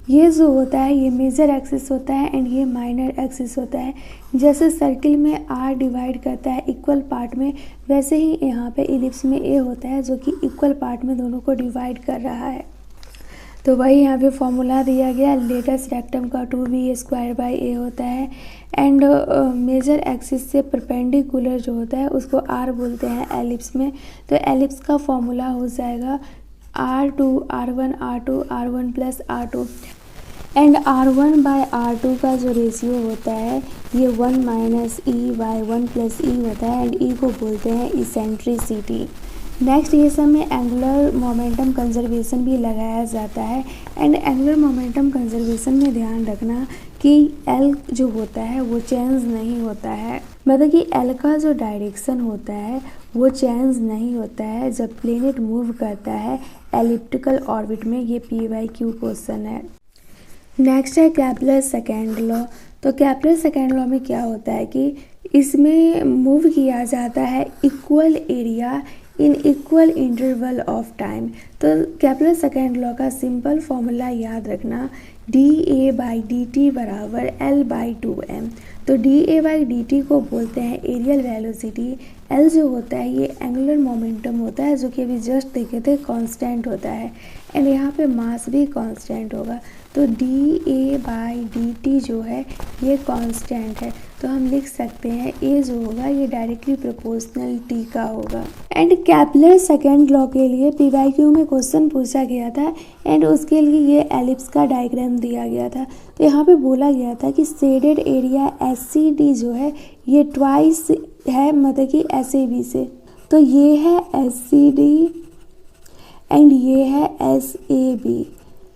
ये जो होता है ये मेजर एक्सिस होता है एंड ये माइनर एक्सिस होता है। जैसे सर्किल में आर डिवाइड करता है इक्वल पार्ट में, वैसे ही यहाँ पे इलिप्स में ए होता है जो कि इक्वल पार्ट में दोनों को डिवाइड कर रहा है। तो वही यहाँ पे फॉर्मूला दिया गया, लेटेस्ट रेक्टम का 2b² होता है एंड मेजर एक्सिस से परपेंडिकुलर जो होता है उसको आर बोलते हैं एलिप्स में। तो एलिप्स का फॉर्मूला हो जाएगा R2 R1 R2 R1 plus R2 and R1/R2 का जो रेशियो होता है ये 1 माइनस E/1 प्लस E होता है एंड E को बोलते हैं इसेंट्रिसिटी। नेक्स्ट ये सब में एंगुलर मोमेंटम कंजर्वेशन भी लगाया जाता है एंड एंगुलर मोमेंटम कंजर्वेशन में ध्यान रखना कि L जो होता है वो चेंज नहीं होता है, मतलब कि L का जो डायरेक्शन होता है वो चेंज नहीं होता है जब प्लेनेट मूव करता है एलिप्टिकल ऑर्बिट में। ये PYQ क्वेश्चन है। नेक्स्ट है केपलर सेकेंड लॉ। तो केपलर सेकेंड लॉ में क्या होता है कि इसमें मूव किया जाता है equal area in equal interval of time. तो केपलर सेकेंड लॉ का सिंपल फॉर्मूला याद रखना, dA/dt बराबर L/2m। तो dA/dt को बोलते हैं एरियल वेलोसिटी, L जो होता है ये एंगुलर मोमेंटम होता है जो कि अभी जस्ट देखे थे कांस्टेंट होता है एंड यहाँ पे मास भी कांस्टेंट होगा। तो dA/dt जो है ये कांस्टेंट है, तो हम लिख सकते हैं A जो होगा ये डायरेक्टली प्रोपोर्शनल T का होगा। एंड केपलर सेकेंड लॉ के लिए PYQ में क्वेश्चन पूछा गया था एंड उसके लिए ये एलिप्स का डायग्राम दिया गया था। तो यहाँ पे बोला गया था कि शेडेड एरिया SCD जो है ये ट्वाइस है, मतलब कि SAB से। तो ये है SCD एंड ये है SAB।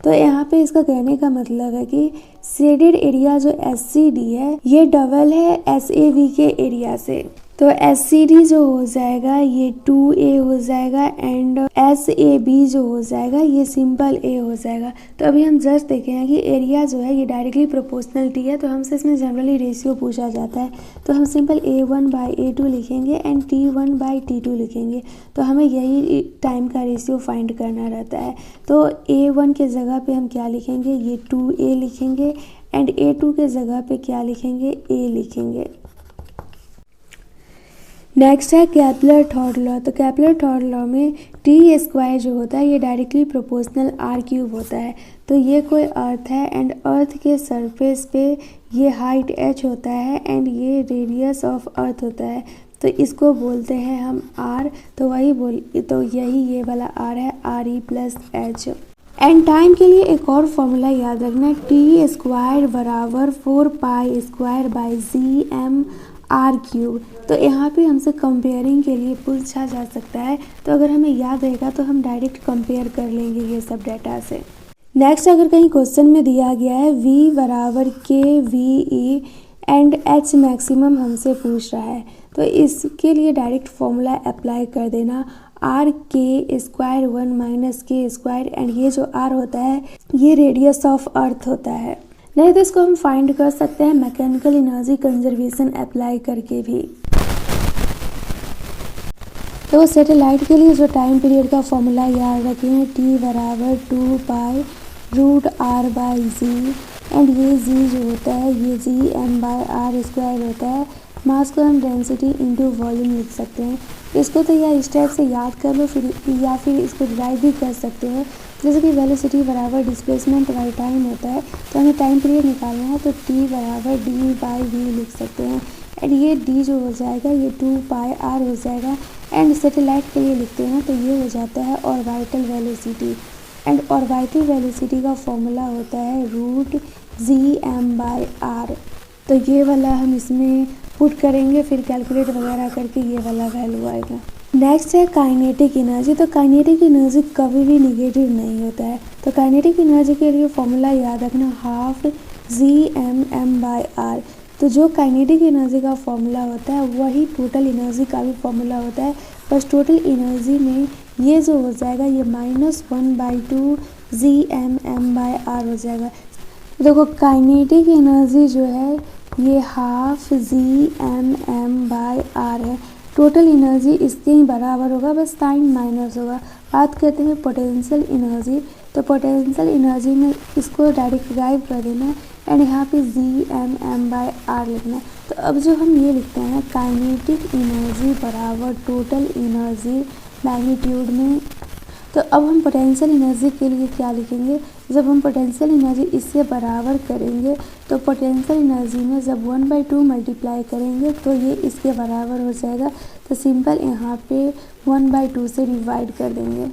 तो यहाँ पे इसका कहने का मतलब है कि शेडेड एरिया जो SCD है ये डबल है SAB के एरिया से। तो SCD जो हो जाएगा ये 2A हो जाएगा एंड SAB जो हो जाएगा ये सिंपल A हो जाएगा। तो अभी हम जस्ट देखे हैं कि एरिया जो है ये डायरेक्टली प्रोपोर्शनल T है, तो हमसे इसमें जनरली रेशियो पूछा जाता है तो हम सिंपल A1/A2 लिखेंगे एंड T1/T2 लिखेंगे। तो हमें यही टाइम का रेशियो फाइंड करना रहता है। तो A1 के जगह पे हम क्या लिखेंगे, ये 2A लिखेंगे एंड A2 के जगह पे क्या लिखेंगे, A लिखेंगे। नेक्स्ट है केपलर थर्ड लॉ। तो केपलर थर्ड लॉ में T² जो होता है ये डायरेक्टली प्रोपोर्शनल R³ होता है। तो ये कोई अर्थ है एंड अर्थ के सरफेस पे ये हाइट h होता है एंड ये रेडियस ऑफ अर्थ होता है, तो इसको बोलते हैं हम R। तो यही ये वाला R है, RE plus H। And time के लिए एक और फॉर्मूला याद रखना, T² बराबर 4π² R³। तो यहाँ पे हमसे कंपेयरिंग के लिए पूछा जा सकता है, तो अगर हमें याद रहेगा तो हम डायरेक्ट कंपेयर कर लेंगे ये सब डाटा से। नेक्स्ट अगर कहीं क्वेश्चन में दिया गया है V बराबर KVE एंड H मैक्सिमम हमसे पूछ रहा है, तो इसके लिए डायरेक्ट फॉर्मूला अप्लाई कर देना, RK² 1 माइनस K² एंड ये जो R होता है ये रेडियस ऑफ अर्थ होता है। नहीं तो इसको हम फाइंड कर सकते हैं मैकेनिकल एनर्जी कंजर्वेशन अप्लाई करके भी। तो सैटेलाइट के लिए जो टाइम पीरियड का फॉर्मूला याद रखें, T बराबर 2π√R/g एंड ये G जो होता है ये Gm/r² होता है। मास को हम डेंसिटी इंटू वॉल्यूम लिख सकते हैं। इसको तो या इस टाइप से याद कर लो या फिर इसको डिराइव भी कर सकते हो, जैसे कि वेलोसिटी बराबर डिस्प्लेसमेंट बाई टाइम होता है। तो हमें टाइम पीरियड निकालना है तो T बराबर D/v लिख सकते हैं एंड ये D जो हो जाएगा ये 2πr हो जाएगा एंड सैटेलाइट के लिए लिखते हैं तो ये हो जाता है orbital velocity and orbital velocity का फॉर्मूला होता है √Gm/r। तो ये वाला हम इसमें पुट करेंगे, फिर कैलकुलेट वगैरह करके ये वाला वैल्यू आएगा। नेक्स्ट है काइनेटिक एनर्जी। तो काइनेटिक एनर्जी कभी भी निगेटिव नहीं होता है, तो काइनेटिक एनर्जी के लिए फॉर्मूला याद रखना ½ Gmm/r। तो जो काइनेटिक एनर्जी का फॉर्मूला होता है वही टोटल एनर्जी का भी फॉर्मूला होता है, बस टोटल एनर्जी में ये जो हो जाएगा ये -1/2 Gmm/r हो जाएगा। देखो काइनेटिक एनर्जी जो है ये ½ Gmm/r है, टोटल एनर्जी इसके ही बराबर होगा, बस साइन माइनस होगा। बात करते हैं पोटेंशियल एनर्जी। तो पोटेंशियल एनर्जी में इसको डायरेक्ट ड्राइव कर देना है एंड यहाँ पे Gm/r लिखना है। तो अब जो हम ये लिखते हैं काइनेटिक एनर्जी बराबर टोटल एनर्जी मैग्नीट्यूड में, तो अब हम पोटेंशियल एनर्जी के लिए क्या लिखेंगे, जब हम पोटेंशियल एनर्जी इससे बराबर करेंगे तो पोटेंशियल एनर्जी में जब 1/2 मल्टीप्लाई करेंगे तो ये इसके बराबर हो जाएगा। तो सिंपल यहाँ पे 1/2 से डिवाइड कर देंगे,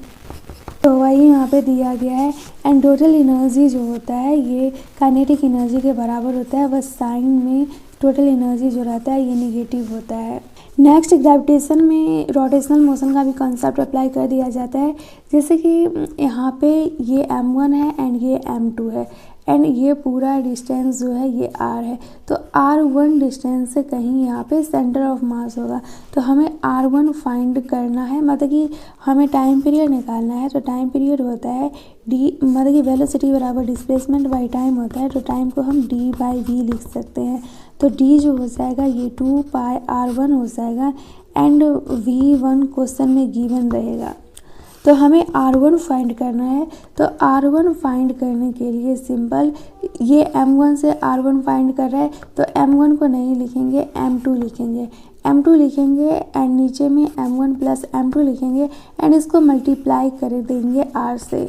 तो वही यहाँ पे दिया गया है। एंड टोटल एनर्जी जो होता है ये काइनेटिक एनर्जी के बराबर होता है, बस साइन में टोटल एनर्जी जो रहता है ये नेगेटिव होता है। नेक्स्ट ग्रेविटेशन में रोटेशनल मोशन का भी कॉन्सेप्ट अप्लाई कर दिया जाता है। जैसे कि यहाँ पे ये m1 है एंड ये m2 है एंड ये पूरा डिस्टेंस जो है ये r है, तो r1 डिस्टेंस से कहीं यहाँ पे सेंटर ऑफ मास होगा। तो हमें r1 फाइंड करना है, मतलब कि हमें टाइम पीरियड निकालना है। तो टाइम पीरियड होता है d, मतलब कि वेलोसिटी बराबर डिस्प्लेसमेंट बाई टाइम होता है, तो टाइम को हम d/v लिख सकते हैं। तो d जो हो जाएगा ये 2πr1 हो जाएगा एंड v1 क्वेश्चन में गिवन रहेगा। तो हमें r1 फाइंड करना है, तो r1 फाइंड करने के लिए सिंपल ये m1 से r1 फाइंड कर रहा है, तो m1 को नहीं लिखेंगे m2 लिखेंगे, m2 लिखेंगे एंड नीचे में m1 + m2 लिखेंगे एंड इसको मल्टीप्लाई कर देंगे r से।